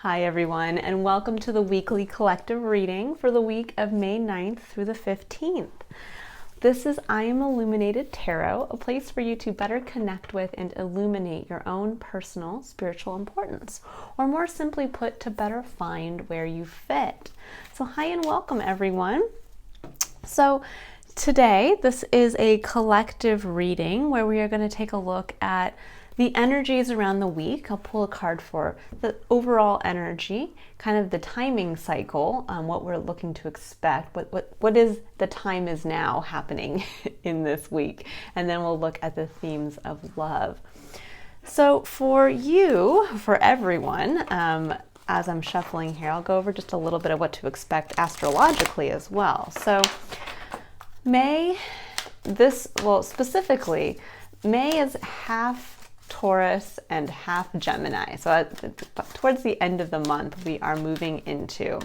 Hi everyone, and welcome to the weekly collective reading for the week of May 9th through the 15th. This is I Am Illuminated Tarot, a place for you to better connect with and illuminate your own personal spiritual importance, or more simply put, to better find where you fit. So hi and welcome everyone. So today, this is a collective reading where we are going to take a look at the energies around the week. I'll pull a card for the overall energy, kind of the timing cycle, what we're looking to expect, what is the time is now happening in this week, and then we'll look at the themes of love. So for you, for everyone, as I'm shuffling here, I'll go over just a little bit of what to expect astrologically as well. So specifically, May is half Taurus and half Gemini. So towards the end of the month, we are moving into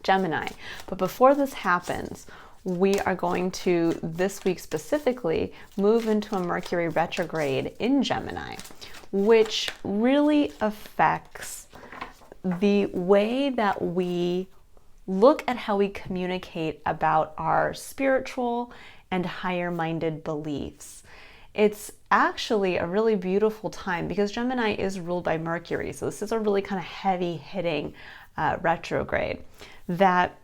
Gemini. But before this happens, we are going to, this week specifically, move into a Mercury retrograde in Gemini, which really affects the way that we look at how we communicate about our spiritual and higher-minded beliefs. It's actually a really beautiful time because Gemini is ruled by Mercury. So this is a really kind of heavy-hitting retrograde that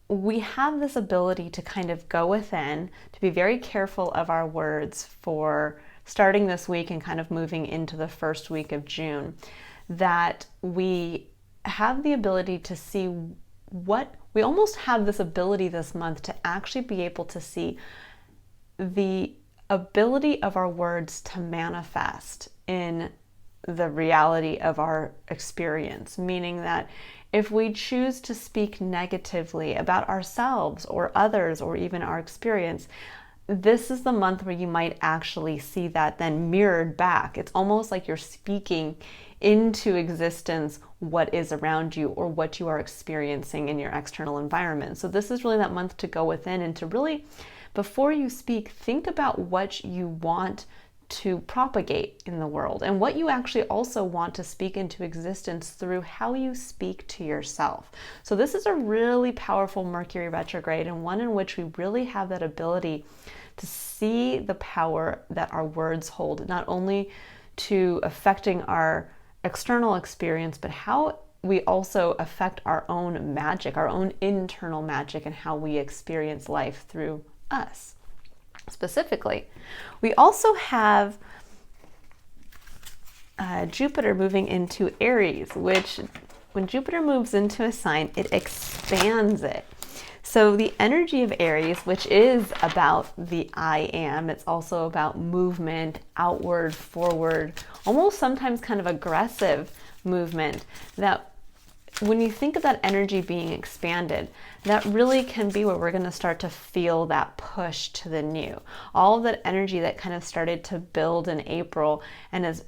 we have this ability to kind of go within, to be very careful of our words for starting this week and kind of moving into the first week of June, that we have the ability to see we almost have this ability this month to actually be able to see the ability of our words to manifest in the reality of our experience, meaning that if we choose to speak negatively about ourselves or others or even our experience, this is the month where you might actually see that then mirrored back. It's almost like you're speaking into existence what is around you or what you are experiencing in your external environment. So this is really that month to go within and to really, before you speak, think about what you want to propagate in the world and what you actually also want to speak into existence through how you speak to yourself. So this is a really powerful Mercury retrograde, and one in which we really have that ability to see the power that our words hold, not only to affecting our external experience, but how we also affect our own magic, our own internal magic, and how we experience life through us. Specifically, we also have Jupiter moving into Aries, which when Jupiter moves into a sign, it expands it. So the energy of Aries, which is about the I am, it's also about movement, outward, forward, almost sometimes kind of aggressive movement, that when you think of that energy being expanded, that really can be where we're going to start to feel that push to the new. All of that energy that kind of started to build in April and is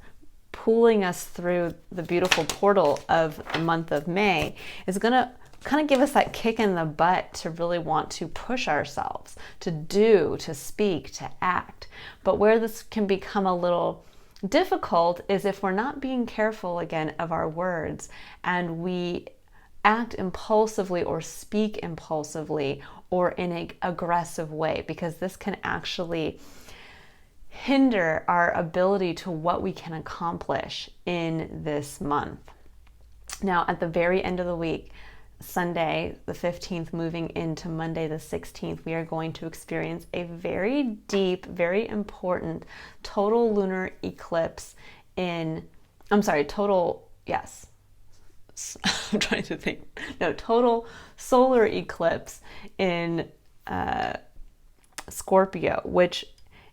pulling us through the beautiful portal of the month of May is going to kind of give us that kick in the butt to really want to push ourselves, to do, to speak, to act. But where this can become a little difficult is if we're not being careful again of our words and we act impulsively or speak impulsively or in an aggressive way, because this can actually hinder our ability to what we can accomplish in this month. Now, at the very end of the week, Sunday the 15th moving into Monday the 16th, we are going to experience a very deep, very important total lunar eclipse total solar eclipse in Scorpio, which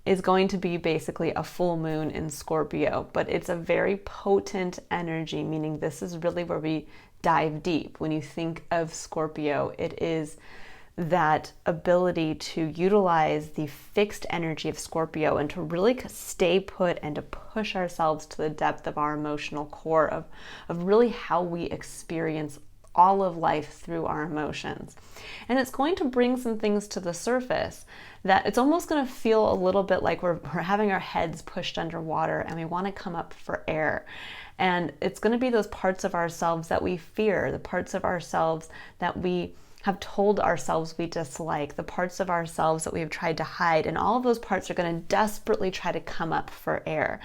is going to be basically a full moon in Scorpio, but it's a very potent energy, meaning this is really where we dive deep. When you think of Scorpio, it is that ability to utilize the fixed energy of Scorpio and to really stay put and to push ourselves to the depth of our emotional core of really how we experience all of life through our emotions. And it's going to bring some things to the surface that it's almost going to feel a little bit like we're having our heads pushed underwater and we want to come up for air. And it's going to be those parts of ourselves that we fear, the parts of ourselves that we have told ourselves we dislike, the parts of ourselves that we have tried to hide, and all of those parts are going to desperately try to come up for air.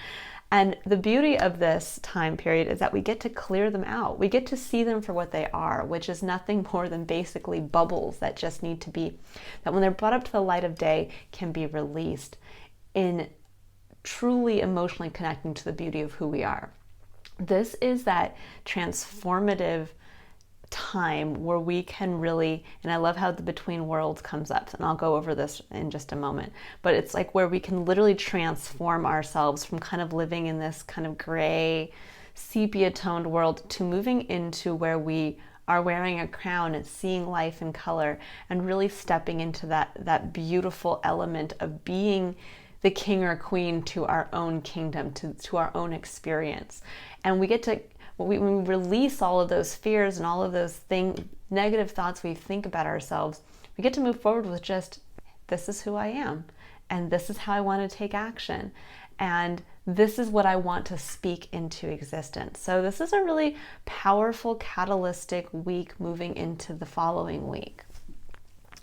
And the beauty of this time period is that we get to clear them out. We get to see them for what they are, which is nothing more than basically bubbles that just need to be, that when they're brought up to the light of day, can be released in truly emotionally connecting to the beauty of who we are. This is that transformative time where we can really, and I love how the between worlds comes up, and I'll go over this in just a moment, but it's like where we can literally transform ourselves from kind of living in this kind of gray, sepia toned world to moving into where we are wearing a crown and seeing life in color and really stepping into that beautiful element of being the king or queen to our own kingdom, to our own experience. And we get to, when we release all of those fears and all of those negative thoughts we think about ourselves, we get to move forward with just, this is who I am, and this is how I want to take action, and this is what I want to speak into existence. So this is a really powerful, catalytic week moving into the following week.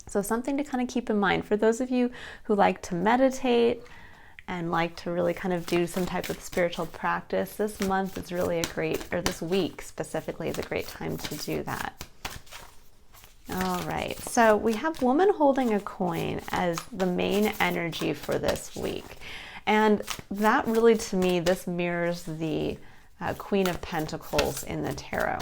So something to kind of keep in mind for those of you who like to meditate and like to really kind of do some type of spiritual practice, this month is really this week specifically is a great time to do that. All right, so we have woman holding a coin as the main energy for this week. And that really, to me, this mirrors the Queen of Pentacles in the tarot.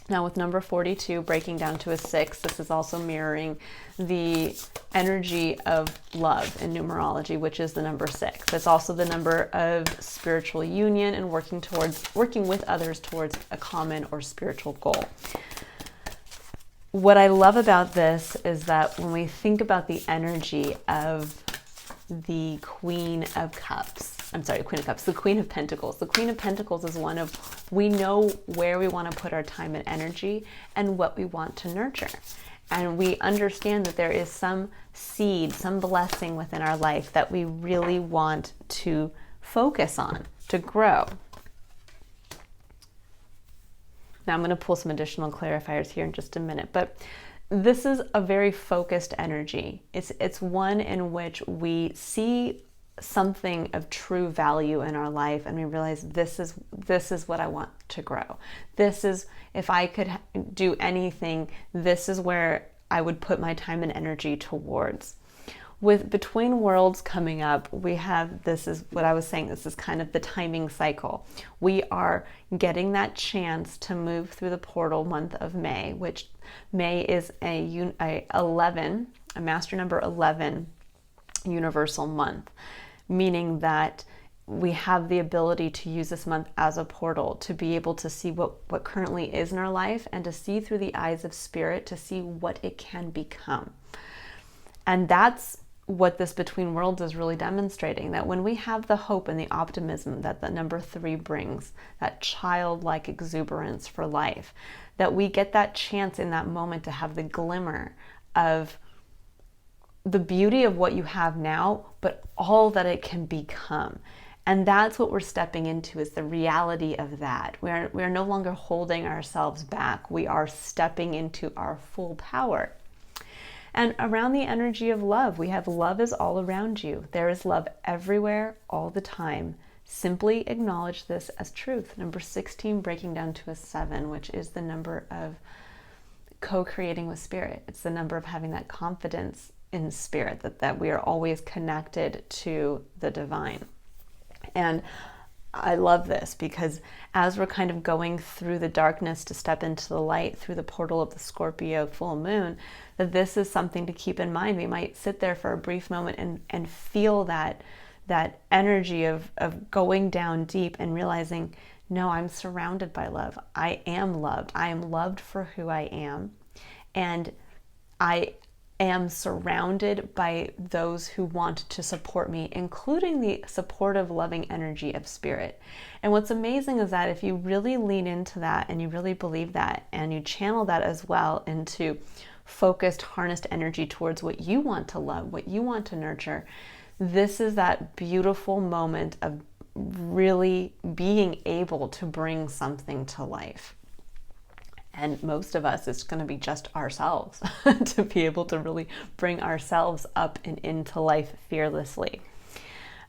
Now with number 42 breaking down to a 6, this is also mirroring the energy of love in numerology, which is the number 6. It's also the number of spiritual union and working with others towards a common or spiritual goal. What I love about this is that when we think about the energy of the Queen of Cups, the Queen of Pentacles. The Queen of Pentacles is one of, we know where we want to put our time and energy and what we want to nurture. And we understand that there is some seed, some blessing within our life that we really want to focus on, to grow. Now I'm going to pull some additional clarifiers here in just a minute, but this is a very focused energy. It's one in which we see something of true value in our life and we realize this is what I want to grow. This is, if I could do anything, this is where I would put my time and energy towards. With Between Worlds coming up, we have, this is what I was saying, this is kind of the timing cycle. We are getting that chance to move through the portal month of May, which May is a master number 11 universal month, meaning that we have the ability to use this month as a portal to be able to see what currently is in our life and to see through the eyes of spirit, to see what it can become. And that's what this Between Worlds is really demonstrating, that when we have the hope and the optimism that the number 3 brings, that childlike exuberance for life, that we get that chance in that moment to have the glimmer of the beauty of what you have now, but all that it can become. And that's what we're stepping into, is the reality of that. We are no longer holding ourselves back. We are stepping into our full power. And around the energy of love, we have love is all around you. There is love everywhere, all the time. Simply acknowledge this as truth. Number 16 breaking down to a 7, which is the number of co-creating with spirit. It's the number of having that confidence in spirit, that we are always connected to the divine. And I love this because as we're kind of going through the darkness to step into the light through the portal of the Scorpio full moon, that this is something to keep in mind. We might sit there for a brief moment and feel that energy of going down deep and realizing, no, I'm surrounded by love. I am loved. I am loved for who I am. And I am surrounded by those who want to support me, including the supportive, loving energy of spirit. And what's amazing is that if you really lean into that and you really believe that and you channel that as well into focused, harnessed energy towards what you want to love, what you want to nurture, this is that beautiful moment of really being able to bring something to life. And most of us, it's going to be just ourselves to be able to really bring ourselves up and into life fearlessly.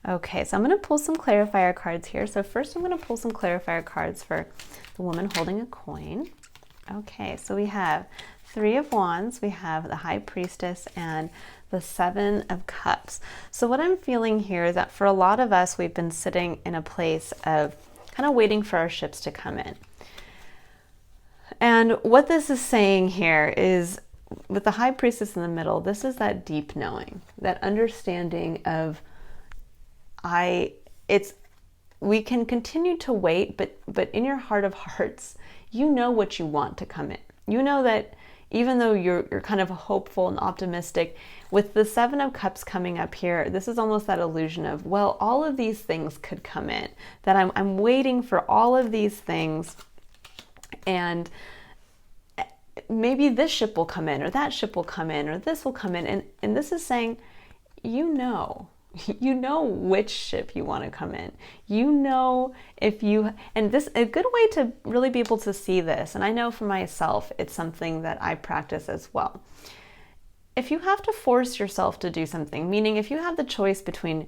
Okay, so I'm going to pull some clarifier cards here. So first I'm going to pull some clarifier cards for the woman holding a coin. Okay, so we have 3 of Wands, we have the High Priestess, and the 7 of Cups. So what I'm feeling here is that for a lot of us, we've been sitting in a place of kind of waiting for our ships to come in. And what this is saying here is, with the High Priestess in the middle, this is that deep knowing, that understanding of we can continue to wait, but in your heart of hearts, you know what you want to come in. You know that even though you're kind of hopeful and optimistic, with the 7 of Cups coming up here, this is almost that illusion of, well, all of these things could come in, that I'm waiting for all of these things, and maybe this ship will come in, or that ship will come in, or this will come in. And this is saying, you know which ship you want to come in. You know and this, a good way to really be able to see this, and I know for myself, it's something that I practice as well. If you have to force yourself to do something, meaning if you have the choice between,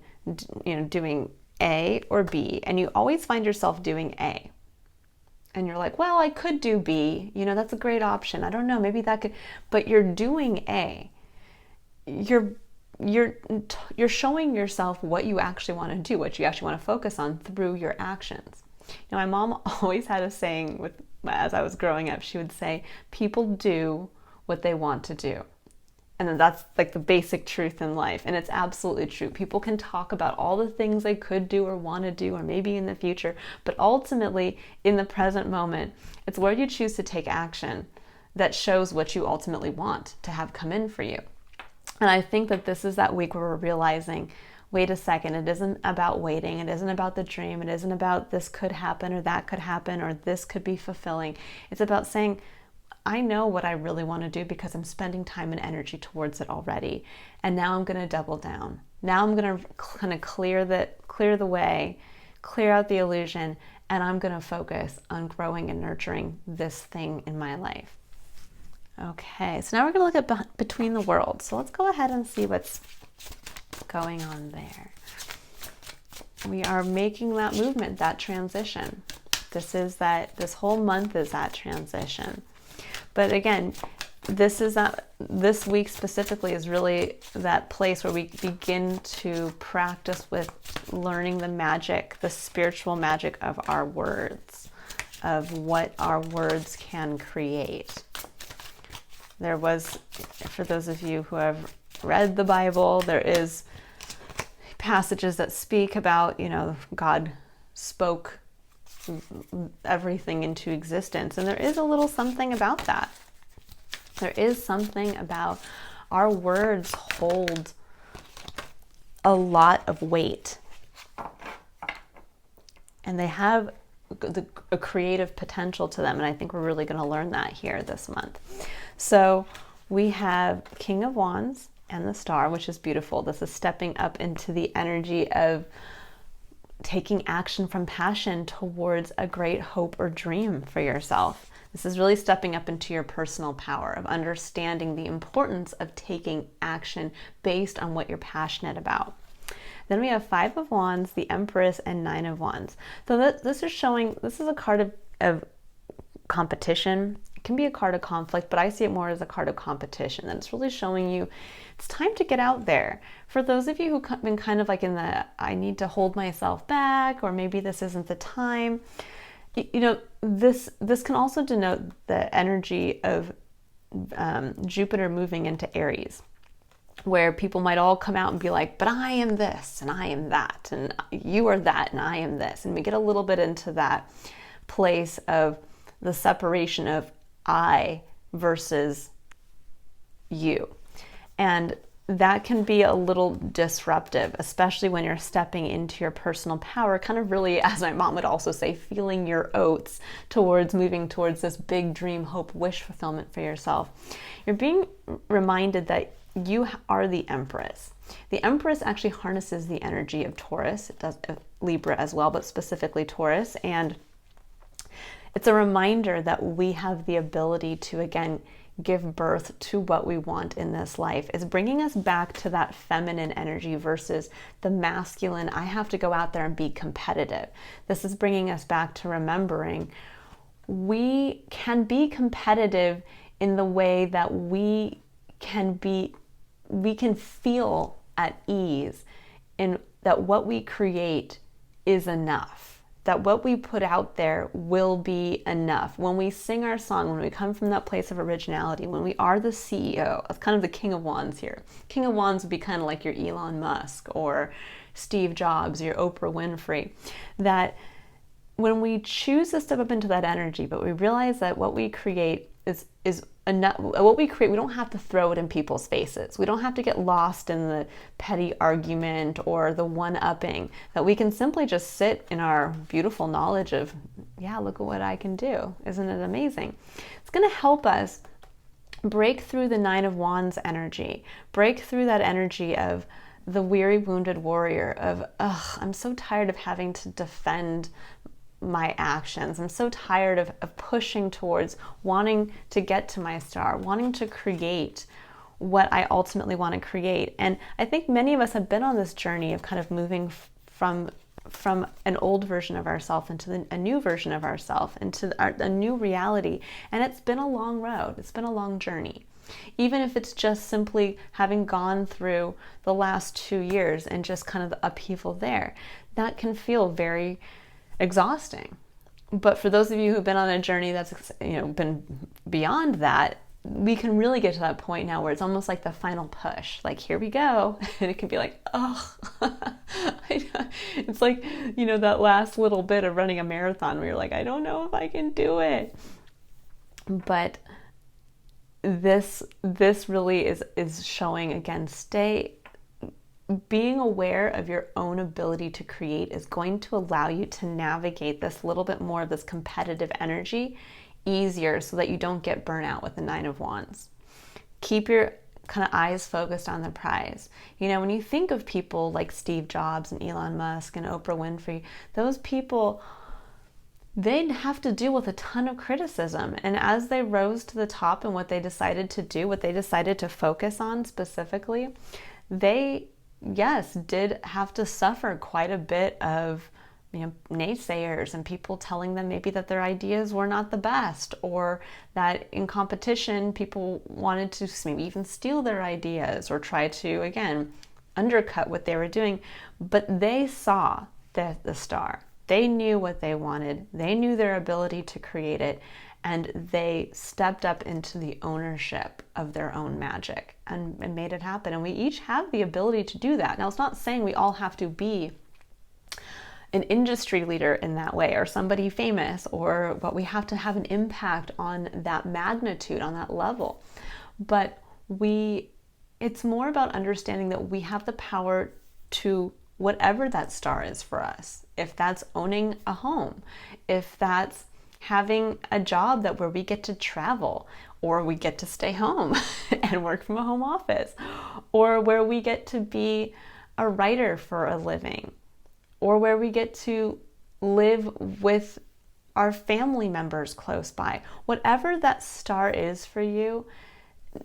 doing A or B, and you always find yourself doing A, and you're like, well, I could do B, that's a great option. I don't know, maybe that could, but you're doing A. You're showing yourself what you actually want to do, what you actually want to focus on through your actions. My mom always had a saying as I was growing up. She would say, people do what they want to do. And then that's like the basic truth in life. And it's absolutely true. People can talk about all the things they could do or want to do, or maybe in the future, but ultimately in the present moment, it's where you choose to take action that shows what you ultimately want to have come in for you. And I think that this is that week where we're realizing, wait a second, it isn't about waiting. It isn't about the dream. It isn't about this could happen or that could happen or this could be fulfilling. It's about saying, I know what I really want to do because I'm spending time and energy towards it already. And now I'm going to double down. Now I'm going to kind of clear the way, clear out the illusion, and I'm going to focus on growing and nurturing this thing in my life. Okay, so now we're going to look at between the worlds. So let's go ahead and see what's going on there. We are making that movement, that transition. This whole month is that transition. But again, this week specifically is really that place where we begin to practice with learning the magic, the spiritual magic of our words, of what our words can create. There was, for those of you who have read the Bible, there is passages that speak about, God spoke everything into existence. And there is a little something about that. There is something about our words hold a lot of weight. And they have a creative potential to them. And I think we're really going to learn that here this month. So we have King of Wands and the Star, which is beautiful. This is stepping up into the energy of taking action from passion towards a great hope or dream for yourself. This is really stepping up into your personal power of understanding the importance of taking action based on what you're passionate about. Then we have 5 of Wands, the Empress, and 9 of Wands. So this is a card of competition. It can be a card of conflict, but I see it more as a card of competition. And it's really showing you it's time to get out there. For those of you who've been kind of like in the, I need to hold myself back, or maybe this isn't the time, this can also denote the energy of Jupiter moving into Aries, where people might all come out and be like, but I am this and I am that, and you are that and I am this. And we get a little bit into that place of the separation of I versus you. And that can be a little disruptive, especially when you're stepping into your personal power, kind of really, as my mom would also say, feeling your oats towards moving towards this big dream, hope, wish fulfillment for yourself. You're being reminded that you are the Empress. The Empress actually harnesses the energy of Taurus. It does Libra as well, but specifically Taurus. And it's a reminder that we have the ability to, again, give birth to what we want in this life. Is bringing us back to that feminine energy versus the masculine, I have to go out there and be competitive. This is bringing us back to remembering we can be competitive in the way that we can feel at ease in that what we create is enough. That what we put out there will be enough. When we sing our song, when we come from that place of originality, when we are the CEO, that's kind of the King of Wands here. King of Wands would be kind of like your Elon Musk or Steve Jobs, your Oprah Winfrey. That when we choose to step up into that energy, but we realize that what we create is enough. What we create, we don't have to throw it in people's faces. We don't have to get lost in the petty argument or the one-upping. That we can simply just sit in our beautiful knowledge of, yeah, look at what I can do. Isn't it amazing? It's going to help us break through the Nine of Wands energy, break through that energy of the weary, wounded warrior of, I'm so tired of having to defend my actions. I'm so tired of pushing towards wanting to get to my star, wanting to create what I ultimately want to create. And I think many of us have been on this journey of kind of moving from an old version of ourselves into a new version of ourselves, into a new reality. And it's been a long road. It's been a long journey. Even if it's just simply having gone through the last 2 years and just kind of the upheaval there, that can feel very exhausting. But for those of you who've been on a journey that's, been beyond that, we can really get to that point now where it's almost like the final push. Like, here we go. And it can be like, it's like, that last little bit of running a marathon where you're like, I don't know if I can do it. But this really is showing, again, being aware of your own ability to create is going to allow you to navigate this little bit more of this competitive energy easier so that you don't get burnt out with the Nine of Wands. Keep your kind of eyes focused on the prize. When you think of people like Steve Jobs and Elon Musk and Oprah Winfrey, those people, they'd have to deal with a ton of criticism. And as they rose to the top and what they decided to do, what they decided to focus on specifically, they did have to suffer quite a bit of naysayers and people telling them maybe that their ideas were not the best, or that in competition people wanted to maybe even steal their ideas or try to, again, undercut what they were doing. But they saw the star. They knew what they wanted. They knew their ability to create it. And they stepped up into the ownership of their own magic and made it happen. And we each have the ability to do that. Now, it's not saying we all have to be an industry leader in that way or somebody famous, but we have to have an impact on that magnitude, on that level. But it's more about understanding that we have the power to whatever that star is for us. If that's owning a home, if that's having a job where we get to travel, or we get to stay home and work from a home office, or where we get to be a writer for a living, or where we get to live with our family members close by. Whatever that star is for you,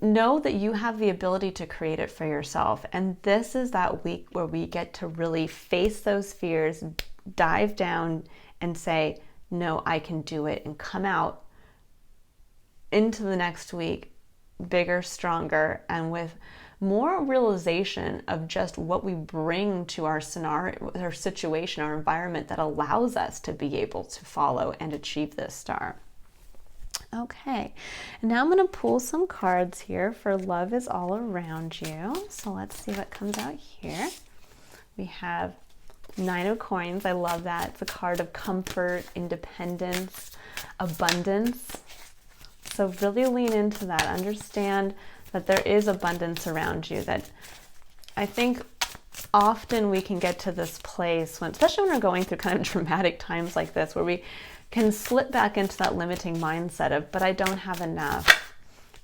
know that you have the ability to create it for yourself. And this is that week where we get to really face those fears, dive down and say, no, I can do it, and come out into the next week bigger, stronger, and with more realization of just what we bring to our scenario, our situation, our environment that allows us to be able to follow and achieve this star. Okay, and now I'm going to pull some cards here for Love is All Around You. So let's see what comes out here. We have Nine of Coins. I love that. It's a card of comfort, independence, abundance. So really lean into that. Understand that there is abundance around you. That I think often we can get to this place when, especially when we're going through kind of dramatic times like this, where we can slip back into that limiting mindset of, but I don't have enough.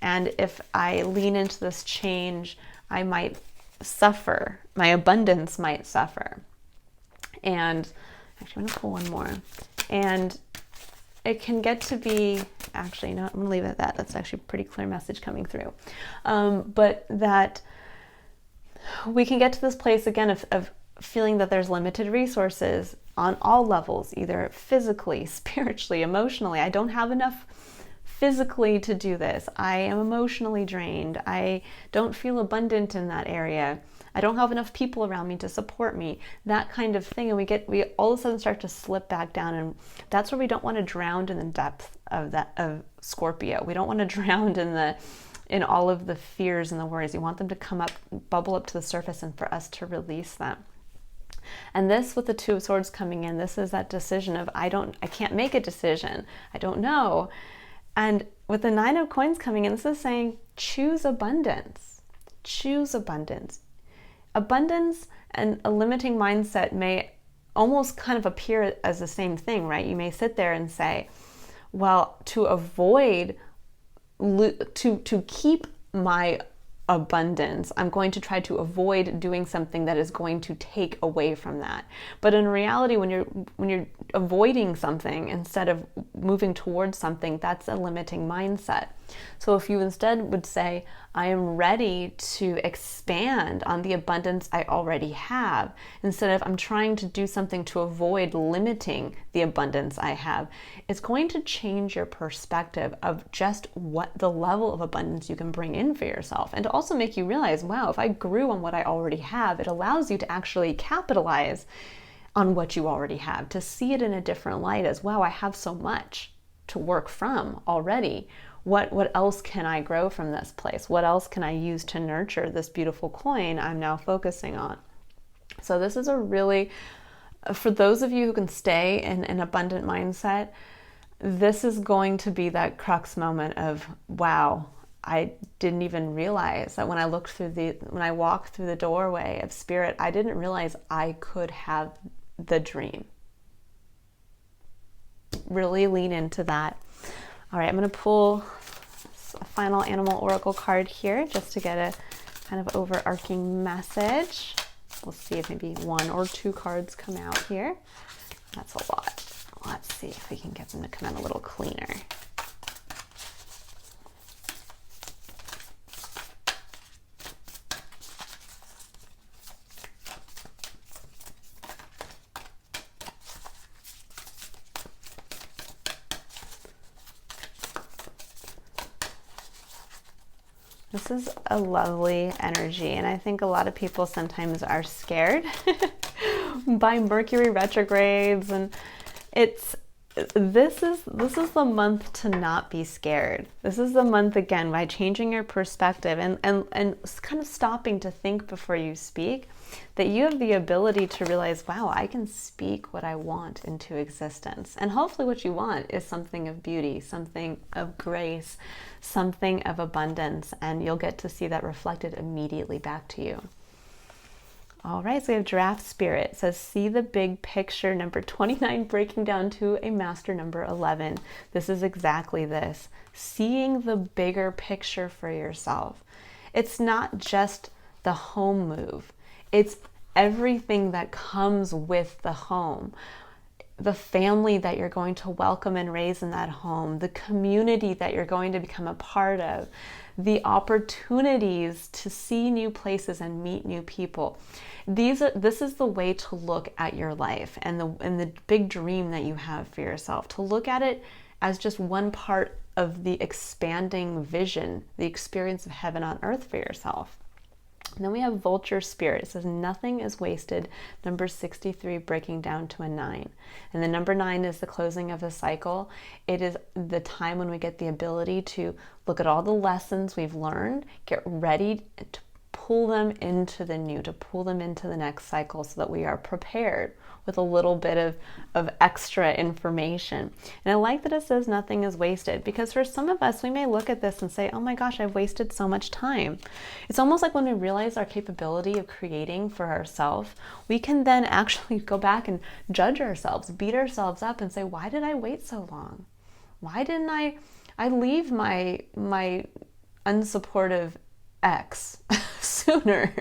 And if I lean into this change, I might suffer. My abundance might suffer. And actually, I'm going to pull one more. And it can get to be, actually, no, I'm going to leave it at that. That's actually a pretty clear message coming through. But that we can get to this place again of feeling that there's limited resources on all levels, either physically, spiritually, emotionally. I don't have enough physically to do this. I am emotionally drained. I don't feel abundant in that area. I don't have enough people around me to support me, that kind of thing. And we all of a sudden start to slip back down. And that's where we don't want to drown in the depth of Scorpio. We don't want to drown in all of the fears and the worries. We want them to come up, bubble up to the surface, and for us to release them. And this, with the Two of Swords coming in, this is that decision of, I can't make a decision. I don't know. And with the Nine of Coins coming in, this is saying, choose abundance. Choose abundance. Abundance and a limiting mindset may almost kind of appear as the same thing, right? You may sit there and say, well, to avoid, to keep my abundance, I'm going to try to avoid doing something that is going to take away from that. But in reality, when you're avoiding something instead of moving towards something, that's a limiting mindset. So if you instead would say, I am ready to expand on the abundance I already have, instead of I'm trying to do something to avoid limiting the abundance I have, it's going to change your perspective of just what the level of abundance you can bring in for yourself, and to also make you realize, wow, if I grew on what I already have, it allows you to actually capitalize on what you already have, to see it in a different light as, wow, I have so much to work from already. What else can I grow from this place? What else can I use to nurture this beautiful coin I'm now focusing on? So this is a really, for those of you who can stay in an abundant mindset, this is going to be that crux moment of, wow, I didn't even realize that when I walked through the doorway of spirit, I didn't realize I could have the dream. Really lean into that. All right, I'm going to pull a final animal oracle card here just to get a kind of overarching message. We'll see if maybe 1 or 2 cards come out here. That's a lot. Let's see if we can get them to come out a little cleaner. This is a lovely energy, and I think a lot of people sometimes are scared by Mercury retrogrades, and this is the month to not be scared. This is the month, again, by changing your perspective and kind of stopping to think before you speak, that you have the ability to realize, wow, I can speak what I want into existence. And hopefully what you want is something of beauty, something of grace, something of abundance, and you'll get to see that reflected immediately back to you. All right, so we have Giraffe Spirit. It says, see the big picture, number 29, breaking down to a master number 11. This is exactly this, seeing the bigger picture for yourself. It's not just the home move. It's everything that comes with the home. The family that you're going to welcome and raise in that home, the community that you're going to become a part of, the opportunities to see new places and meet new people. This is the way to look at your life and the big dream that you have for yourself, to look at it as just one part of the expanding vision, the experience of heaven on earth for yourself. And then we have Vulture Spirit. It says, nothing is wasted, number 63, breaking down to a 9. And the number 9 is the closing of a cycle. It is the time when we get the ability to look at all the lessons we've learned, get ready to pull them into the new, to pull them into the next cycle so that we are prepared with a little bit of extra information. And I like that it says nothing is wasted, because for some of us, we may look at this and say, oh my gosh, I've wasted so much time. It's almost like when we realize our capability of creating for ourselves, we can then actually go back and judge ourselves, beat ourselves up and say, why did I wait so long? Why didn't I leave my unsupportive ex sooner?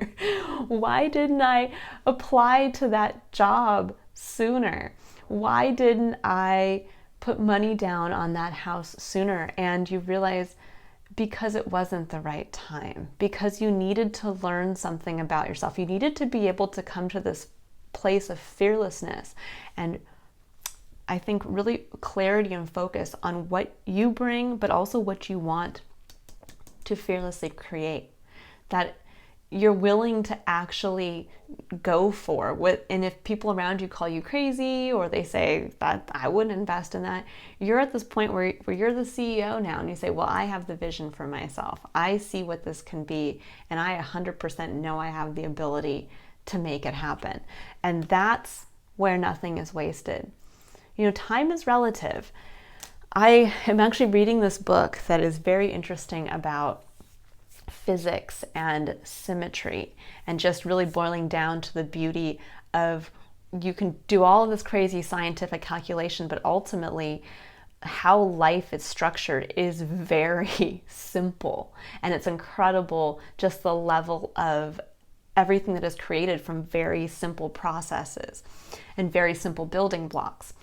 Why didn't I apply to that job sooner? Why didn't I put money down on that house sooner? And you realize, because it wasn't the right time, because you needed to learn something about yourself. You needed to be able to come to this place of fearlessness and, I think, really clarity and focus on what you bring, but also what you want to fearlessly create, that you're willing to actually go for what. And if people around you call you crazy, or they say that I wouldn't invest in that, you're at this point where you're the CEO now, and you say, well, I have the vision for myself. I see what this can be, and I 100% know I have the ability to make it happen. And that's where nothing is wasted. You know, time is relative. I am actually reading this book that is very interesting about physics and symmetry, and just really boiling down to the beauty of, you can do all of this crazy scientific calculation, but ultimately how life is structured is very simple. And it's incredible just the level of everything that is created from very simple processes and very simple building blocks.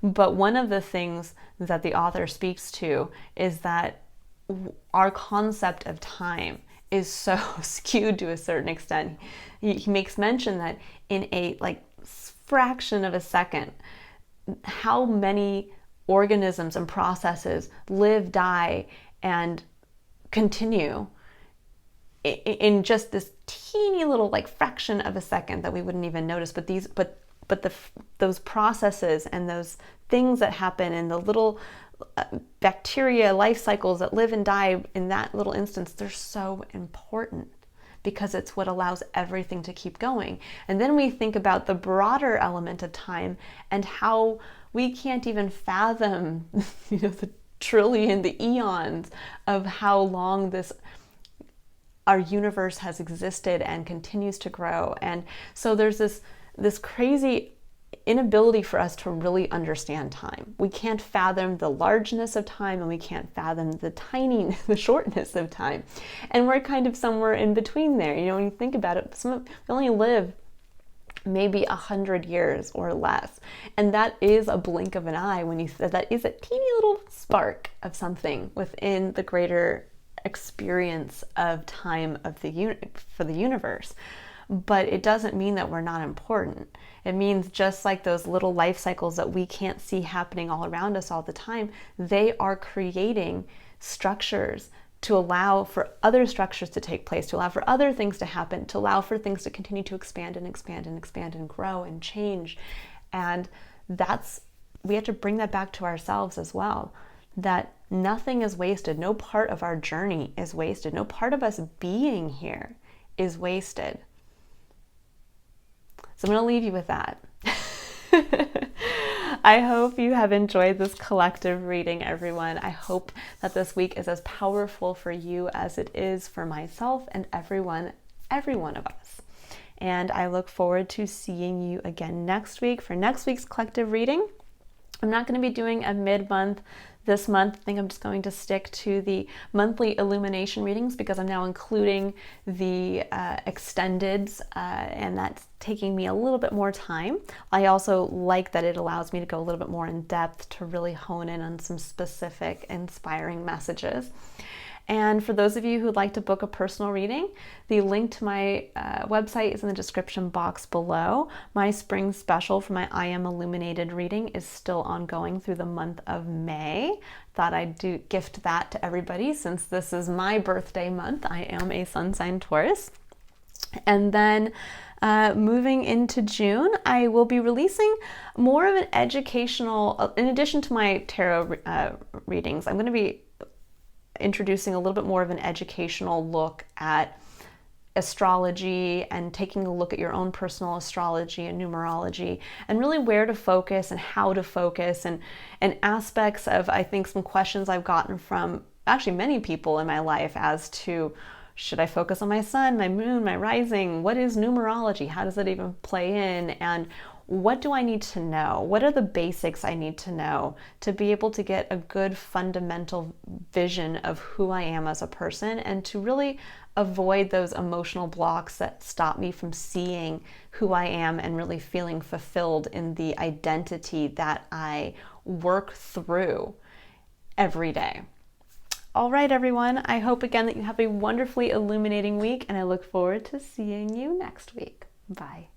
But one of the things that the author speaks to is that our concept of time is so skewed to a certain extent. He makes mention that in a fraction of a second, how many organisms and processes live, die, and continue in just this teeny little fraction of a second that we wouldn't even notice. But those processes and those things that happen in the little bacteria life cycles that live and die in that little instance, they're so important, because it's what allows everything to keep going. And then we think about the broader element of time and how we can't even fathom the trillion, the eons of how long our universe has existed and continues to grow. And so there's this crazy inability for us to really understand time. We can't fathom the largeness of time, and we can't fathom the shortness of time. And we're kind of somewhere in between there. When you think about it, we only live maybe 100 years or less. And that is a blink of an eye that is a teeny little spark of something within the greater experience of time for the universe. But it doesn't mean that we're not important. It means just like those little life cycles that we can't see happening all around us all the time, they are creating structures to allow for other structures to take place, to allow for other things to happen, to allow for things to continue to expand and expand and expand and grow and change. And we have to bring that back to ourselves as well, that nothing is wasted. No part of our journey is wasted. No part of us being here is wasted. So I'm going to leave you with that. I hope you have enjoyed this collective reading, everyone. I hope that this week is as powerful for you as it is for myself and every one of us. And I look forward to seeing you again next week for next week's collective reading. I'm not going to be doing a mid-month this month. I think I'm just going to stick to the monthly illumination readings, because I'm now including the extendeds, and that's taking me a little bit more time. I also like that it allows me to go a little bit more in depth to really hone in on some specific inspiring messages. And for those of you who'd like to book a personal reading, the link to my website is in the description box below. My spring special for my I Am Illuminated reading is still ongoing through the month of May. Thought I'd gift that to everybody since this is my birthday month. I am a sun sign Taurus. And then moving into June, I will be releasing more of an educational, in addition to my tarot readings, I'm going to be introducing a little bit more of an educational look at astrology and taking a look at your own personal astrology and numerology, and really where to focus and how to focus, and aspects of, I think, some questions I've gotten from actually many people in my life as to, should I focus on my sun, my moon, my rising? What is numerology? How does it even play in? And what do I need to know? What are the basics I need to know to be able to get a good fundamental vision of who I am as a person, and to really avoid those emotional blocks that stop me from seeing who I am and really feeling fulfilled in the identity that I work through every day. All right, everyone. I hope again that you have a wonderfully illuminating week, and I look forward to seeing you next week. Bye.